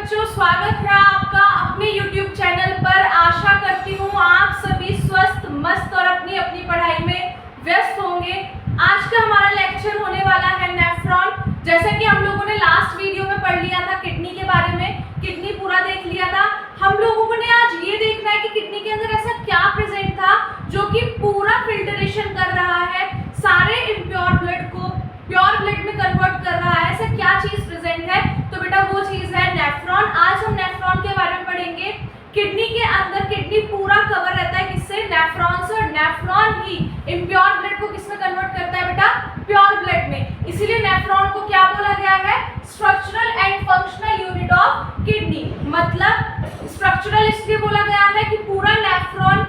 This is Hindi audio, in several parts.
बच्चों, स्वागत है आपका अपने YouTube चैनल पर। आशा करती हूँ आप सभी स्वस्थ, मस्त और अपनी अपनी पढ़ाई में व्यस्त होंगे। आज का हमारा लेक्चर होने वाला है नेफ्रॉन। जैसा कि हम लोगों ने लास्ट वीडियो में पढ़ लिया था किडनी के बारे में, किडनी पूरा देख लिया था। हम लोगों ने आज ये देखना है कि किडनी के अंदर ऐसा क्या प्रेजेंट था जो कि पूरा फिल्टरेशन कर रहा है, सारे इम्प्योर ब्लड को प्योर ब्लड में कन्वर्ट कर रहा है। ऐसा क्या चीज प्रेजेंट है? तो बेटा वो चीज है नेफ्रॉन। आज हम नेफ्रॉन के बारे में पढ़ेंगे। किडनी के अंदर किडनी पूरा कवर रहता है किससे? नेफ्रॉन से। और नेफ्रॉन ही इम्प्योर ब्लड को किसमें कन्वर्ट करता है बेटा? प्योर ब्लड में। इसीलिए नेफ्रॉन को क्या बोला गया है? Structural and functional unit of kidney. मतलब स्ट्रक्चरल इसलिए बोला गया है कि पूरा नेफ्रॉन,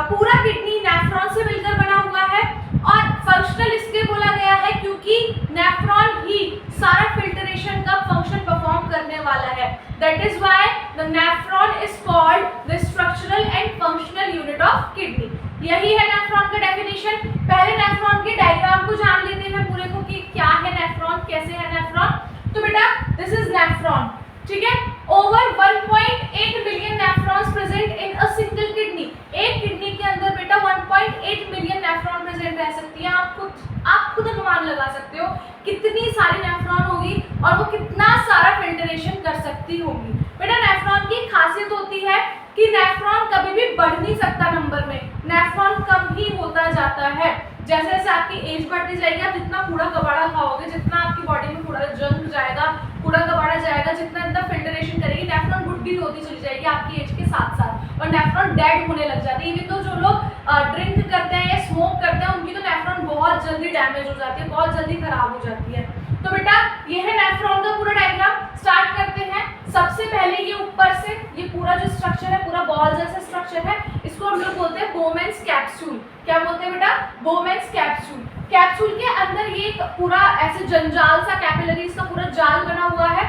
पूरा किडनी नेफ्रॉन से मिलकर बना हुआ है। और फंक्शनल इसलिए बोला गया है क्योंकि नेफ्रॉन ही सारा फिल्टरेशन का फंक्शन परफॉर्म करने वाला है। That is why the nephron is called the structural and functional unit of kidney. यही है नेफ्रॉन का डेफिनेशन। पहले नेफ्रॉन के डायग्राम को जान लेते हैं पूरे को कि क्या है नेफ्रॉन, कैसे है नेफ्रॉन। तो बेटा दिस इज नेफ्रॉन, ठीक है। Over 1.8 million nephrons present in a single kidney. एक किडनी के अंदर बेटा 1.8 मिलियन नेफ्रॉन प्रेजेंट रह सकती है। आप खुद अनुमान लगा सकते हो कितनी सारी नेफ्रॉन होगी और वो कितना सारा फिल्टरेशन कर सकती होगी। बेटा नेफ्रॉन की खासियत होती है कि नेफ्रॉन कभी भी बढ़ नहीं सकता नंबर में, नेफ्रॉन कम ही होता जाता है। जैसे जैसे आपकी एज बढ़ती जाएगी, आप जितना कूड़ा कबाड़ा खाओगे, जितना आपकी बॉडी में कूड़ा जंग जाएगा, कूड़ा कबाड़ा जाएगा, जितना अंदर फिल्टरेशन करेगी, नेफ्रॉन बुढ़ी होती चली जाएगी आपकी एज के साथ साथ, और नेफ्रॉन डेड होने लग जाती है। ये तो जो लोग ड्रिंक करते हैं या स्मोक करते हैं उनकी तो नेफ्रॉन बहुत जल्दी डैमेज हो जाती है, बहुत जल्दी खराब हो जाती है। तो बेटा ये है नेफ्रॉन का पूरा डायग्राम। स्टार्ट करते हैं। सबसे पहले ये ऊपर से ये पूरा जो स्ट्रक्चर है, पूरा बॉल जैसा स्ट्रक्चर है, इसको हम लोग बोलते हैं बोमेन्स कैप्सूल। क्या बोलते हैं बेटा? Bowman's capsule. कैप्सूल के अंदर ये पूरा ऐसे जंजाल सा, कैपिलरीज का पूरा जाल बना हुआ है।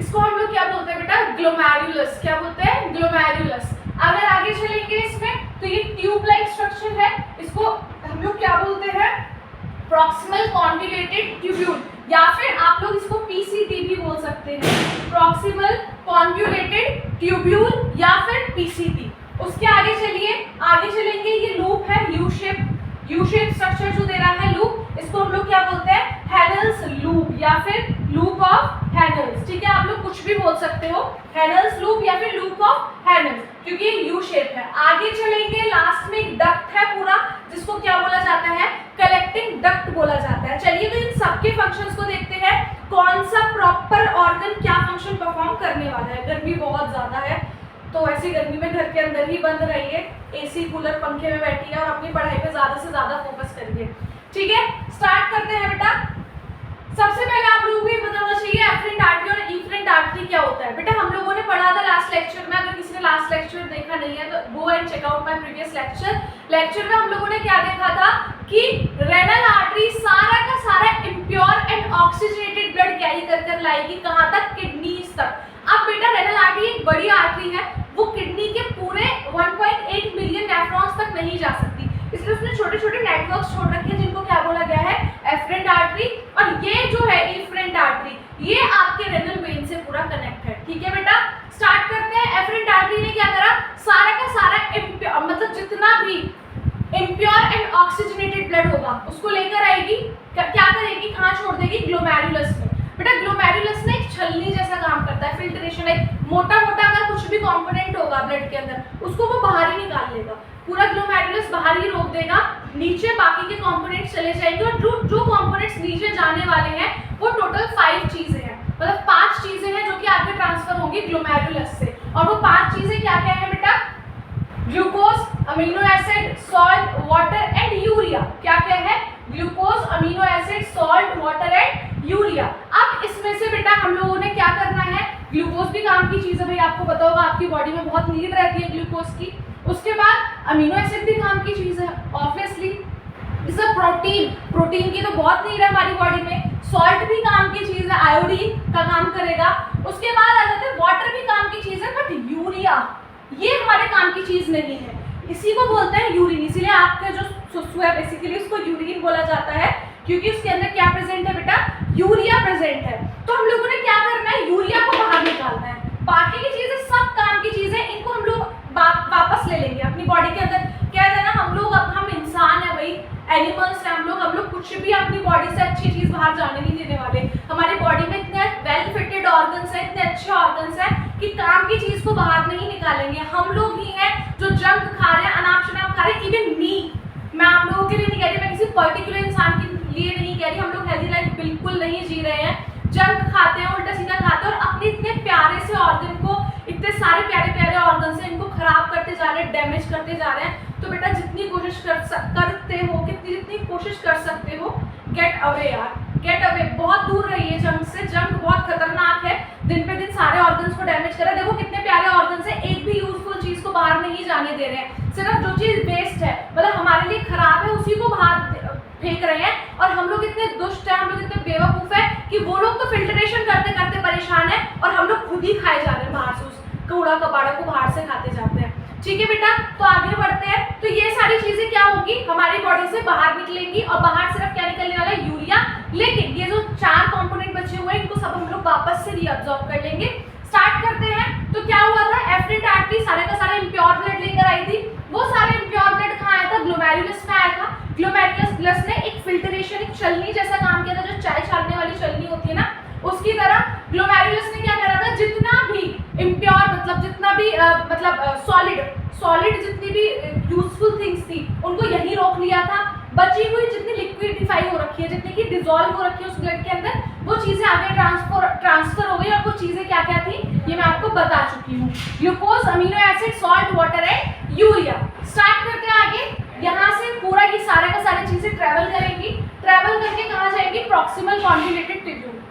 इसको हम लोग क्या बोलते हैं बेटा? ग्लोमेरुलस। क्या बोलते हैं? ग्लोमेरुलस। अगर आगे चलेंगे इसमें तो ये ट्यूब लाइक स्ट्रक्चर है, इसको हम लोग क्या बोलते हैं? प्रॉक्सिमल कॉन्जुगेटेड ट्यूब्यूल, या फिर आप लोग इसको पीसीटी भी बोल सकते हैं। प्रॉक्सिमल कॉन्जुगेटेड ट्यूब्यूल या फिर पीसीटी। उसके आगे चलिए, आगे चलेंगे। ये लूप है, यू शेप स्ट्रक्चर जो दे रहा है लूप, इसको हम लोग क्या बोलते हैं? हैनल्स लूप या फिर लूप ऑफ हैनल्स। ठीक है, आप लोग कुछ भी बोल सकते हो, हैनल्स लूप या फिर लूप ऑफ हैनल्स, क्योंकि यू शेप है। आगे चलेंगे, लास्ट में एक डक्ट है पूरा, जिसको क्या बोला जाता है? कलेक्टिंग डक्ट बोला जाता है। चलिए तो इन सबके फंक्शंस को देखते हैं, कौन सा प्रॉपर ऑर्गन क्या फंक्शन परफॉर्म करने वाला है। गर्मी बहुत ज्यादा है तो ऐसी गर्मी में घर के अंदर ही बंद रहिए, एसी कूलर पंखे में बैठिए और अपनी पढ़ाई पे ज्यादा से ज्यादा फोकस करिए। ठीक है, स्टार्ट करते हैं बेटा। सबसे पहले आप लोगों को ये पता होना चाहिए एफरेंट आर्टरी और इफरेंट आर्टरी क्या होता है। बेटा हम लोगों ने पढ़ा था लास्ट लेक्चर में, अगर किसी ने लास्ट लेक्चर देखा नहीं है तो go and check out my previous lecture में हम लोगों ने क्या देखा था कि रेनल आर्टरी सारा का सारा impure and oxygenated blood carry कर लाएगी कहाँ तक? किडनीज तक। अब बेटा रेनल आर्टरी एक बड़ी आर्टरी है, वो किडनी के पूरे 1.8 मिलियन नेफ्रॉन्स तक नहीं जा सकती, इसलिए उसने छोटे छोटे नेटवर्क्स छोड़ रखे हैं जिनको क्या बोला गया है? Efferent artery. और ये जो है इफरेंट आर्टरी, ये आपके रेनल वेन से पूरा कनेक्ट है। ठीक है बेटा, स्टार्ट करते हैं। एफरेंट आर्टरी ने क्या करा? सारा का सारा मतलब जितना भी इम्प्योर एंड ऑक्सीजनेटेड ब्लड होगा उसको लेकर आएगी, क्या करेगी? कहाँ छोड़ देगी? ग्लोमेरुलस में। बेटा ग्लोमेरुलस ना एक छलनी जैसा काम करता है, फिल्ट्रेशन। एक मोटा मोटा अगर कुछ भी कंपोनेंट होगा ब्लड के अंदर उसको वो बाहर ही निकाल लेगा, पूरा ग्लोमेरुलस बाहर ही रोक देगा, नीचे बाकी के कंपोनेंट्स चले जाएंगे। और जो कंपोनेंट्स नीचे जाने वाले हैं वो टोटल 5 चीजें हैं, मतलब 5 चीजें हैं जो कि आगे ट्रांसफर होंगी ग्लोमेरुलस से। और वो 5 चीजें क्या क्या है बेटा? Glucose, amino acid, salt, water and urea. क्या क्या है? Glucose, amino acid, salt, water and urea. अब इसमें से बेटा हम लोगों ने क्या करना है? ग्लूकोज भी काम की चीज है भाई, आपको पता होगा आपकी बॉडी में बहुत नीड रहती है ग्लूकोज की। उसके बाद अमीनो एसिड भी काम की चीज है ऑब्वियसली। जैसे प्रोटीन की तो बहुत नीड है हमारी बॉडी में। सॉल्ट भी काम की चीज है, आयोडीन का काम करेगा। उसके बाद आ जाते हैं वाटर भी काम की चीज है, बट यूरिया ये हमारे काम की चीज नहीं है, इसी को बोलते हैं यूरिन। इसीलिए आपका जो सुसु है बेसिकली उसको यूरिन बोला जाता है, क्योंकि उसके अंदर क्या प्रेजेंट है बेटा? यूरिया प्रेजेंट है। तो हम लोगों ने क्या करना है? यूरिया को बाहर निकालना है। एनिमल्स हैं हम लोग कुछ भी अपनी बॉडी से अच्छी चीज बाहर जाने नहीं देने वाले। हमारी बॉडी में इतने वेल फिटेड ऑर्गन्स हैं, इतने अच्छे ऑर्गन्स हैं कि काम की चीज को बाहर नहीं निकालेंगे। हम लोग ही हैं जो जंक खा रहे हैं, अनाप शनाप खा रहे हैं। इवन मी, मैं आप लोगों के लिए नहीं कह रही, मैं किसी पर्टिकुलर इंसान के लिए नहीं कह रही। हम लोग हेल्दी लाइफ बिल्कुल नहीं जी रहे हैं, जंक खाते हैं, उल्टा सीधा खाते हैं और अपने इतने प्यारे से ऑर्गन को, इतने सारे प्यारे प्यारे ऑर्गन से इनको खराब करते जा रहे हैं, डैमेज करते जा रहे हैं। तो बेटा जितनी कोशिश करते हो, जितनी कोशिश कर सकते हो, गेट अवे यार, गेट अवे, बहुत दूर रहिए जंक से। जंक बहुत खतरनाक है, दिन पे दिन सारे ऑर्गन्स को डैमेज कर रहा है। देखो कितने प्यारे ऑर्गन्स है, एक भी यूजफुल चीज को बाहर नहीं जाने दे रहे हैं। सिर्फ जो चीज वेस्ट है, मतलब हमारे लिए खराब है, उसी को बाहर फेंक रहे हैं। और हम लोग इतने दुष्ट हैं, हम लोग इतने बेवकूफ है कि वो लोग तो फिल्ट्रेशन करते करते परेशान है और हम लोग खुद ही खाए जा रहे हैं बाहर से, उस कूड़ा कबाड़ा को बाहर से खाते जाते हैं। ठीक है बेटा, तो आगे बढ़ते हैं। तो ये सारी चीजें क्या होगी, हमारी बॉडी से बाहर निकलेंगी और बाहर सिर्फ क्या निकलने वाला है, यूरिया। लेकिन ये जो 4 कंपोनेंट बचे हुए हैं, इनको सब हम लोग वापस से रीअब्सॉर्ब कर लेंगे। स्टार्ट करते हैं। तो क्या हुआ था, एफरेंट आर्टरी सारे का सारा इम्प्योर ब्लड लेकर आई थी। वो सारे इम्प्योर ब्लड कहाँ आया था, ग्लोमेरुलस में आया था। ग्लोमेरुलस ने एक फिल्ट्रेशन, एक छलनी जैसा काम किया था, जो चाय छानने वाली छलनी होती है ना, उसकी तरह ग्लोमेरुलस ने क्या करा था, जितना भी इम्प्योर, मतलब जितना भी सॉलिड जितनी भी यूजफुल थिंग्स थी, उनको यहीं रोक लिया था। बची हुई जितनी लिक्विडिफाई हो रखी है, जितनी की डिसॉल्व हो रखी है उस ब्लड के अंदर, वो चीजें आगे ट्रांसफर हो गई। और वो चीजें क्या क्या थी, ये मैं आपको बता चुकी हूँ, glucose, amino acid, salt, water and urea. Start करते हैं आगे। यहाँ से पूरा ये सारे का सारी चीजें ट्रेवल करेंगी। ट्रेवल करके कहाँ जाएंगी, प्रॉक्सिमल कॉन्जुगेटेड ट्यूब्यूल।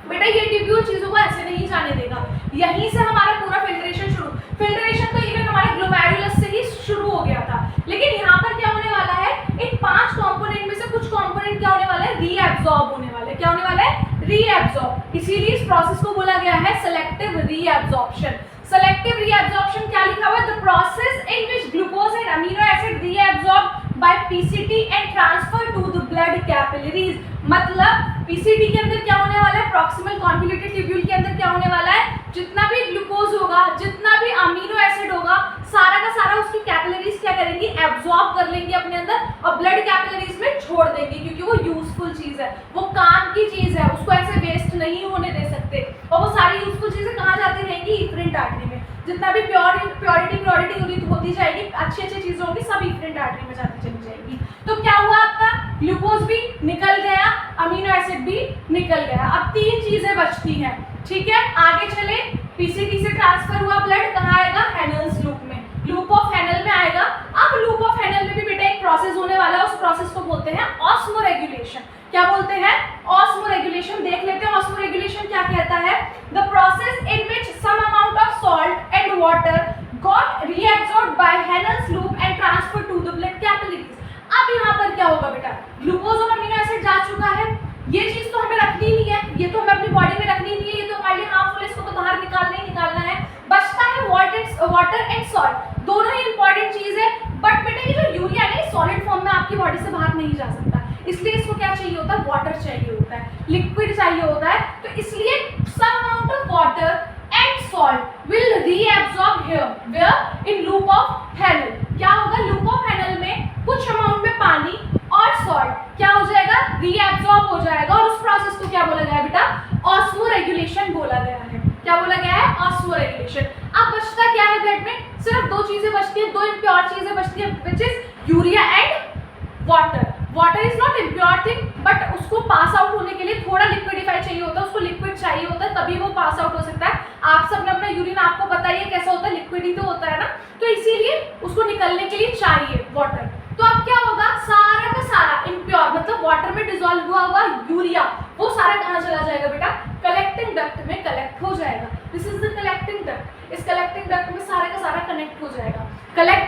बेटा ये ट्यूब्यूल चीजों को ऐसे नहीं जाने देगा, यहीं से हमारा पूरा फिल्ट्रेशन शुरू। फिल्ट्रेशन तो इवन हमारे ग्लोमेरुलस से ही शुरू हो गया था। लेकिन यहाँ पर क्या होने वाला है, इन 5 कंपोनेंट में से कुछ कंपोनेंट क्या होने वाला है, रीएब्सॉर्ब होने वाले हैं। क्या होने वाला है, रीएब्सॉर्ब। इसीलिए इस प्रोसेस को बोला गया है सेलेक्टिव रीएब्सॉर्प्शन। सेलेक्टिव रीएब्सॉर्प्शन क्या लिखा हुआ है, the process in which glucose and amino acid reabsorb by PCT and transfer to the blood capillaries. मतलब पीसीटी के अंदर क्या होने वाला है, प्रॉक्सिमल कॉन्जुगेटेड ट्यूब्यूल के अंदर क्या होने वाला है, जितना भी ग्लूकोज होगा, जितना भी अमीनो एसिड होगा, सारा का सारा उसकी कैपिलरीज क्या करेंगी, एब्जॉर्ब कर लेंगे अपने अंदर और ब्लड कैपिलरीज में छोड़ देंगे, क्योंकि वो यूजफुल चीज है, वो काम की चीज है, उसको ऐसे वेस्ट नहीं होने दे सकते। और वो सारी यूजफुल चीजें कहाँ जाती रहेंगी, इफरेंट आर्टरी में। जितना भी प्योरिटी होती जाएगी, अच्छी अच्छी चीजें होंगी, सब इफरेंट आर्टरी में जाती चली जाएगी। तो क्या हुआ, आपका ग्लूकोज भी निकल गया, अमीनो एसिड भी निकल गया। अब 3 चीजें बचती हैं। ठीक है, आगे चले। पीसीटी से ट्रांसफर हुआ ब्लड कहाँ आएगा, हैनल्स लूप में, लूप ऑफ हैनल में आएगा। अब लूप ऑफ हैनल में भी बेटा एक प्रोसेस होने वाला है, उस प्रोसेस को बोलते हैं ऑस्मोरेगुलेशन। क्या बोलते हैं, ऑस्मोरेगुलेशन। देख लेते हैं ऑस्मोरेगुलेशन क्या कहता है, the process in which some amount of salt and water got reabsorbed by Henle's loop and transfer to the blood capillaries. अब यहाँ पर क्या होगा बेटा, ग्लूकोज और अमीनो एसिड जा चुका है, ये चीज तो हमें रखनी नहीं है, ये तो हमें अपनी बॉडी में रखनी नहीं है, ये तो हमारे लिए हार्मफुल, इसको तो बाहर निकालना ही निकालना है। बचता है वाटर एंड सॉल्ट, दोनों ही इंपॉर्टेंट चीज है। बट बेटा ये जो यूरिया है सॉलिड फॉर्म में आपकी बॉडी से बाहर नहीं जा सकता, इसलिए इसको क्या चाहिए होता है, वाटर चाहिए होता है, लिक्विड चाहिए होता है। तो इसलिए some amount of water and salt will reabsorb here where in loop of Henle. क्या होगा, लूप ऑफ हैनल में कुछ अमाउंट में पानी और सॉल्ट क्या हो जाएगा, रीएब्सॉर्ब हो जाएगा। और उस प्रोसेस को क्या बोला गया है बेटा, ऑस्मोरेगुलेशन बोला गया है। क्या बोला गया है, ऑस्मोरेगुलेशन। अब बचता क्या है ब्लड में, सिर्फ 2 चीजें बचती है, 2 इम्प्योर चीजें बचती है, which is urea and water. Water is not impure thing, but उसको पास आउट होने के लिए थोड़ा लिक्विडिफाई चाहिए होता है, उसको लिक्विड चाहिए होता है, तभी वो पास आउट हो सकता है। आप सबने अपना यूरिन आपको पता ही है कैसा होता है, लिक्विड ही तो होता है ना, तो इसीलिए उसको निकलने के लिए चाहिए वाटर। तो अब क्या होगा, सारा का सारा इम्प्योर मतलब वाटर में डिसॉल्व हुआ यूरिया, वो सारा कहाँ चला जाएगा बेटा, कलेक्टिंग डक्ट में कलेक्ट हो जाएगा। This is the collecting duct. इस कलेक्टिंग डक्ट में सारा का सारा कलेक्ट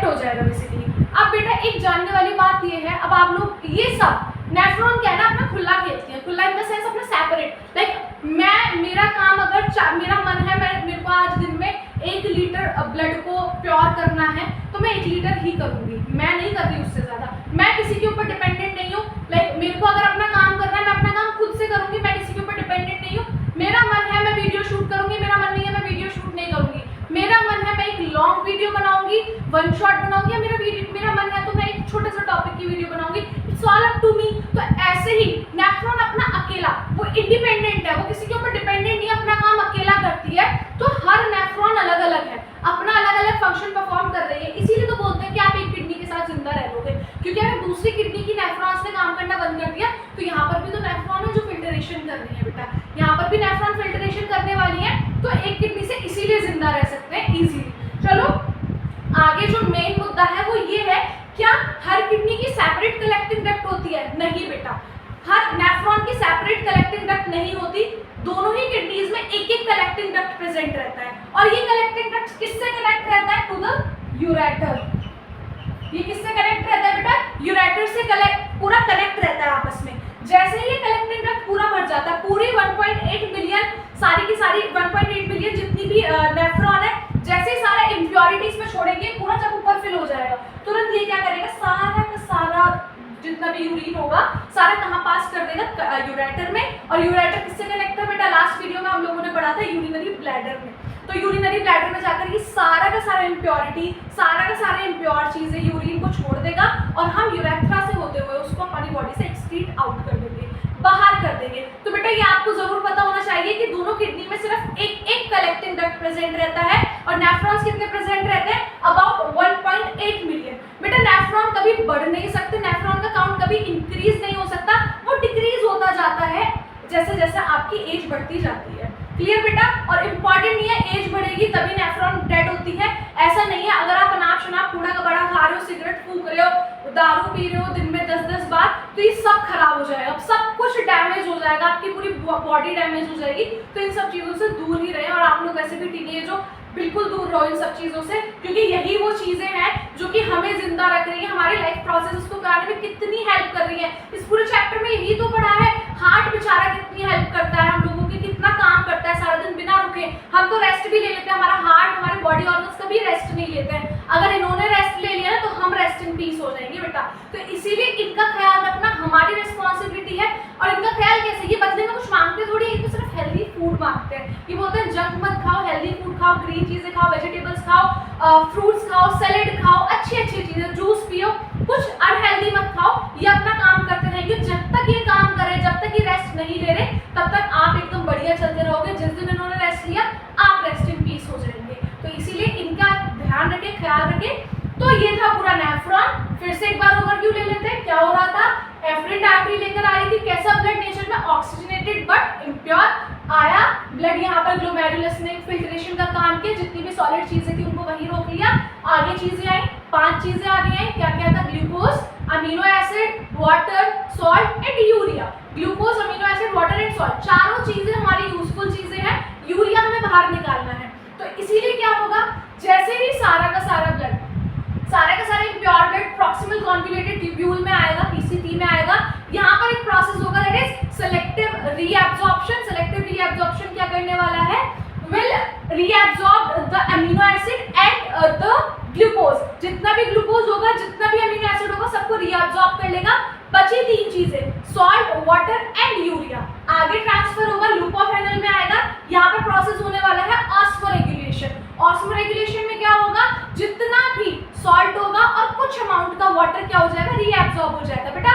हो जाएगा बेसिकली। अब बेटा एक जानने वाली बात ये है, अब आप लोग ये सब नेफ्रॉन क्या है ना, अपना खुला खेलती है, खुला इन द सेंस अपना सेपरेट। लाइक मेरा काम अगर मेरा मन है, मेरे को आज दिन में 1 लीटर ब्लड को प्योर करना है, तो मैं 1 लीटर ही करूंगी, मैं नहीं कर रही उससे ज्यादा। मैं किसी के ऊपर डिपेंडेंट नहीं हूँ। लाइक मेरे को अगर अपना काम करना है, मैं अपना काम खुद से करूंगी, मैं किसी के ऊपर डिपेंडेंट नहीं हूँ। मेरा मन है मैं वीडियो शूट करूंगी, मेरा मन नहीं है मैं वीडियो शूट नहीं करूंगी। मेरा मन है मैं एक लॉन्ग वीडियो बनाऊंगी, 1 शॉट बनाऊंगी, मेरा मन है तो मैं एक छोटे से टॉपिक की वीडियो बनाऊंगी। It's all up to me. तो ऐसे ही नेफ्रॉन अपना अकेला, वो इंडिपेंडेंट है, वो किसी के ऊपर डिपेंडेंट नहीं, अपना काम अकेला करती है। तो हर नेफ्रॉन अलग अलग है, अपना अलग अलग फंक्शन परफॉर्म कर रही है। इसीलिए तो बोलते हैं कि आप एक किडनी के साथ जिंदा रह लोगे, क्योंकि अगर दूसरी किडनी की नेफ्रॉन्स ने काम करना बंद कर दिया तो यहाँ पर भी तो नेफ्रॉन है जो फिल्टरेशन कर रही है बेटा, यहाँ पर भी नेफ्रॉन फिल्टरेशन करने वाली है। तो एक किडनी से इसीलिए जिंदा रह सकते हैं इजीली। चलो आगे जो मेन मुद्दा है वो ये है, क्या हर किडनी की सेपरेट कलेक्टिंग डक्ट होती है? नहीं बेटा, हर नेफ्रॉन की सेपरेट कलेक्टिंग डक्ट नहीं होती, दोनों ही किडनीज में एक एक कलेक्टिंग डक्ट प्रेजेंट रहता है। और ये कलेक्टिंग डक्ट किससे कनेक्ट रहता है? To the ureter. ये किससे कनेक्ट रहता है बेटा? यूरेटर से पूरा कनेक्ट रहता है आपस में। जैसे ही ये कलेक्टिंग डक्ट पूरा भर जाता है, पूरी 1.8 मिलियन सारी की सारी 1.8 मिलियन जितनी भी नेफ्रॉन है, जैसे ही सारा इम्प्योरिटीज में छोड़ेंगे, पूरा जब ऊपर फिल हो जाएगा, तुरंत ये क्या करेगा, सारा का सारा जितना भी यूरिन होगा सारा कहाँ पास कर देगा? यूरेटर में। और यूरेटर किससे कनेक्ट है बेटा? लास्ट वीडियो में हम लोगों ने पढ़ा था यूरिनरी ब्लैडर में। तो यूरिनरी ब्लैडर में जाकर ये सारा का सारा इम्प्योरिटी, सारा का सारा इम्प्योर चीजें यूरिन को छोड़ देगा और हम यूरेथ्रा से होते हुए उसको हमारी बॉडी से एक्सक्रीट आउट कर देंगे, बाहर कर देंगे। तो बेटा ये आपको जरूर पता होना चाहिए कि दोनों किडनी में सिर्फ एक एक कलेक्टिंग डक्ट प्रेजेंट रहता है। और नेफ्रॉन्स कितने प्रेजेंट रहते हैं? About 1.8 million. बेटा नेफ्रॉन कभी बढ़ नहीं सकते, नेफ्रॉन का काउंट कभी इंक्रीज नहीं हो सकता, वो डिक्रीज होता जाता है जैसे जैसे आपकी एज बढ़ती जाती है। क्लियर बेटा? और इम्पॉर्टेंट नहीं है एज बढ़ेगी तभी नेफ्रॉन डेड होती है, ऐसा नहीं है। अगर आप अनाप शनाप कूड़ा का बड़ा खा रहे हो, सिगरेट फूंक रहे हो, दारू पी रहे हो दिन में 10-10 बार, तो ये सब खराब हो जाएगा, सब कुछ डैमेज हो जाएगा, आपकी पूरी बॉडी डैमेज हो जाएगी। तो इन सब चीज़ों से दूर ही रहें। और आप लोग वैसे भी टीनेज हो, बिल्कुल दूर रहो इन सब चीज़ों से, क्योंकि यही वो चीज़ें हैं जो कि हमें जिंदा रख रही है, हमारी लाइफ प्रोसेस को कराने में कितनी हेल्प कर रही है। इस पूरे चैप्टर में यही तो पढ़ा है, हार्ट बेचारा कितनी हेल्प करता है हम लोगों की, कितना काम करता है सारा दिन बिना रुके। हम तो रेस्ट भी ले लेते हैं, हमारा हार्ट, हमारे बॉडी ऑर्गन्स कभी रेस्ट नहीं लेते हैं। अगर इन्होंने रेस्ट ले लिया ना तो हम रेस्ट इन पीस हो जाएंगे बेटा। तो इसीलिए इनका ख्याल रखना हमारी रिस्पॉन्सिबिलिटी है। और इनका ख्याल कैसे? ये बदले में कुछ मांगते थोड़ी, ये तो सिर्फ हेल्दी फूड मांगते हैं। ये बोलते हैं जंक मत खाओ, हेल्दी फूड खाओ, ग्रीन चीजें खाओ, वेजिटेबल्स खाओ, फ्रूट्स खाओ, सैलेड खाओ, अच्छी अच्छी चीजें, जूस पियो, कुछ अनहेल्दी मत खाओ। ये अपना काम करते रहेंगे, जब तक ये काम करे, जब तक ये रेस्ट नहीं ले रहे, तब तक आप एकदम बढ़िया चलते रहोगे। जिस दिन इन्होंने रेस्ट लिया, आप रेस्ट इन पीस हो जाएंगे। तो इसीलिए इनका ध्यान रखें, ख्याल रखें। तो ये था पूरा नेफ्रॉन। फिर से एक बार ओवरव्यू ले लेते हैं, क्या हो रहा था। एफरेंट आर्टरी लेकर आ रही थी, कैसा ब्लड नेचर में ऑक्सीजनेटेड बट इम्प्योर आया ब्लड। यहाँ पर ग्लोमेरुलस ने फिल्ट्रेशन का काम किया, जितनी भी सॉलिड चीजें थी उनको वहीं रोक लिया। आगे चीजें आई, 5 चीजें आगे आई, क्या क्या था? Glucose, amino acid, water, salt and urea. Glucose, amino acid, water and salt, चारों चीजें हमारी यूजफुल चीजें हैं। यूरिया हमें बाहर निकालना है। तो इसीलिए क्या होगा, जैसे ही सारा का सारा ब्लड, सारा का सारा impure blood proximal conjugated tubule में आएगा, पीसीटी में आएगा। यहाँ पर एक प्रोसेस होगा, that is selective reabsorption. Selective reabsorption क्या करने वाला है? Will reabsorb the amino acid and the glucose. जितना भी ग्लूकोज होगा, जितना भी अमीनो एसिड होगा, सबको रीएब्जॉर्ब कर लेगा। बची 3 चीजें, सॉल्ट, वाटर एंड यूरिया, आगे ट्रांसफर होगा, लूप ऑफ हेनल में आएगा। यहाँ पर प्रोसेस होने वाला है ऑस्मोरेगुलेशन। ऑस्मोरेगुलेशन में क्या होगा? जितना भी सॉल्ट होगा और कुछ अमाउंट का वाटर क्या हो जाएगा? रीएब्जॉर्ब हो जाएगा। बेटा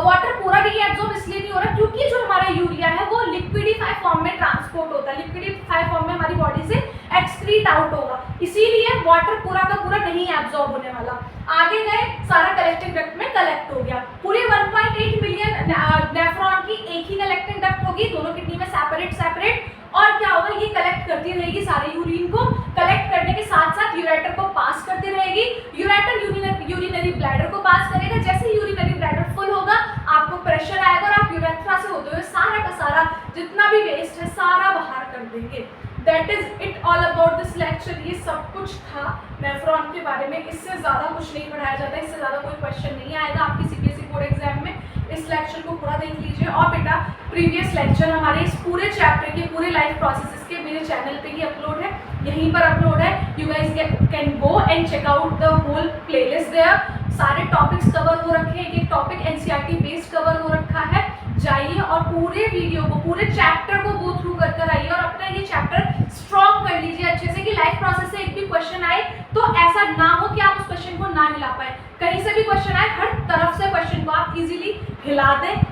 वाटर पूरा रीएब्जॉर्ब इसलिए नहीं हो रहा क्योंकि जो हमारा यूरिया है वो लिक्विडिफाई फॉर्म में ट्रांसपोर्ट होता है, लिक्विडिफाई फॉर्म में हमारी बॉडी से एक्सक्रीट आउट होगा, इसीलिए वाटर पूरा का पूरा नहीं एब्जॉर्ब होने वाला। आगे गए, सारा कलेक्टिंग डक्ट में कलेक्ट हो गया। पूरे 1.8 मिलियन नेफ्रॉन की एक ही कलेक्टिंग डक्ट होगी, दोनों किडनी में सेपरेट सेपरेट। और क्या होगा, ये कलेक्ट करती रहेगी सारे यूरिन को, कलेक्ट करने के साथ साथ यूरेटर को पास करती रहेगी। यूरेटर यूरिनरी ब्लैडर को पास करेगा। जैसे यूरिनरी ब्लैडर फुल होगा, आपको प्रेशर आएगा और आप यूरेथ्रा से होते हुए सारा का सारा जितना भी वेस्ट है सारा बाहर कर देंगे। That is it all about this lecture. ये सब कुछ था नेफ्रॉन के बारे में, इससे ज़्यादा कुछ नहीं पढ़ाया जाता, इससे ज़्यादा कोई क्वेश्चन नहीं आएगा आपकी सीबीएसई बोर्ड एग्जाम में। इस लेक्चर को पूरा देख लीजिए। और बेटा प्रीवियस लेक्चर हमारे इस पूरे चैप्टर के पूरे लाइफ प्रोसेसेस के मेरे चैनल पे ही अपलोड है, यहीं पर अपलोड है। You guys can go and check out the whole playlist there. सारे टॉपिक्स कवर हो रखे हैं, एक टॉपिक एनसीईआरटी बेस्ड कवर हो रखा है। जाइए और पूरे वीडियो को, पूरे चैप्टर को गो थ्रू कर आइए और अपना ये चैप्टर स्ट्रॉन्ग कर लीजिए अच्छे से, कि लाइफ प्रोसेस से एक भी क्वेश्चन आए तो ऐसा ना हो कि आप उस क्वेश्चन को ना हिला पाए। कहीं से भी क्वेश्चन आए, हर तरफ से क्वेश्चन को आप इजीली हिला दें।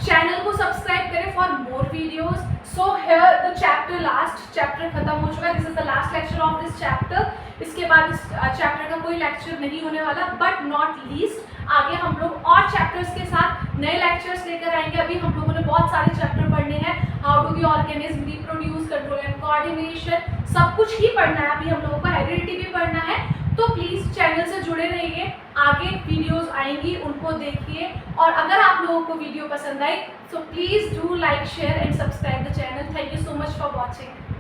चैनल को सब्सक्राइब करें for more videos. So here the chapter, last chapter खत्म हो चुका है। This is the last lecture of this chapter. इसके बाद इस चैप्टर का कोई लेक्चर नहीं होने वाला, बट नॉट लीस्ट आगे हम लोग और चैप्टर्स के साथ नए लेक्चर्स लेकर आएंगे। अभी हम लोगों ने बहुत सारे चैप्टर पढ़ने हैं। How do the organism reproduce, control and coordination, सब कुछ ही पढ़ना है। अभी हम लोगों को हेरिडिटी भी पढ़ना है। तो प्लीज़ चैनल से जुड़े रहिए, आगे वीडियोस आएंगी, उनको देखिए। और अगर आप लोगों को वीडियो पसंद आई, so please do like, share and subscribe the channel. Thank you so much for watching.